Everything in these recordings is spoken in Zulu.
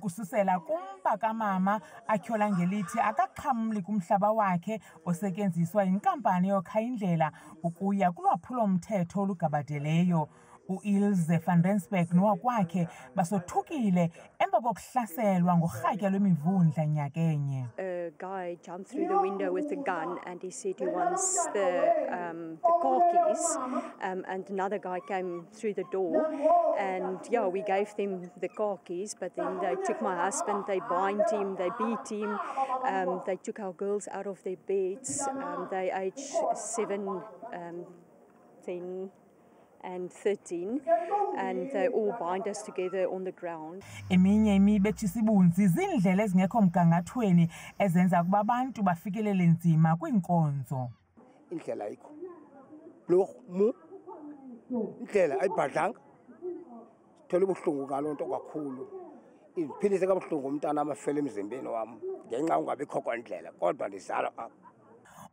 ukususela kumba kamama atyhola ngelithi akaqhamli kumhlaba wakhe osetyenziswa yinkampani yokha indlela ukuya kulwaphulo-mthetho olugabadeleyo. U-Ilse van Rensburg nowakwakhe basothukile emva kokuhlaselwa ngorhatya lwemivundla nyakenye. A guy jumped through the window with a gun and he said he wants the car keys, and another guy came through the door and yeah, we gave them the car keys, but then they took my husband, they bind him, they beat him, they took our girls out of their beds, they aged 7, 10 and 13, and they all bind us together on the ground. Eminye imibethi sibunzi zindlela ezingekho mgangathweni ezenza ukuba abantu bafikelele nzima kwinkonzo. Indlela ayikho. Lo indlela ayibhadlanga. Thola ubuhlungu ngalonto kakhulu. Iphilise kabuhlungu umntana amafele emzimbeni wami ngenxa ungabikho kwandlela kodwa ndizala apha.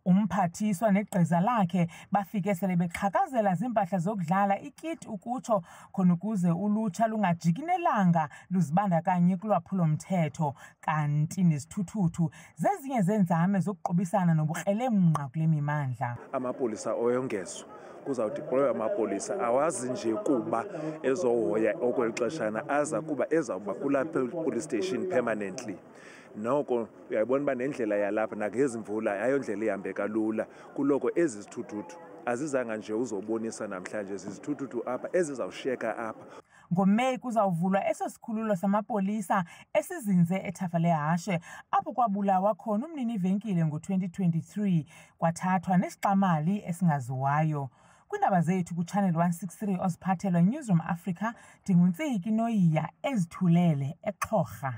Umphathiswa negqiza lakhe bafike sele beqhakazela zimpahla zokudlala ikit ukutsho khona ukuze ulutsha lungajikinelanga luzibandakanye kulwaphulo-mthetho, kanti nezithuthuthu zezinye zenzame zokuqobisana nobukrelemnqa kule mimandla. Amapolisa oyongezwa kuzawudiploywa amapolisa awazi nje kuba ezohoya okwelixeshana aza kuba ezawuba kulapha police station permanently. Noko uyayibona uba nendlela yalapha nakezimvula ayondlela ihambeka lula kuloko ezi zithuthuthu azizanga nje uzobonisa namhlanje zizithuthuthu apha ezizawushiyeka apha. NgoMeyi kuzawuvulwa eso sikhululo samapolisa esizinze eTafelehashe apho kwabulawa khona umnini venkile ngo-2023 kwathathwa nesixamali esingaziwayo. Kwiindaba zethu kuChannel 163 oziphathelwa Newsroom Africa, ndinguNtsiki Noyiya ezithulele eXhorha.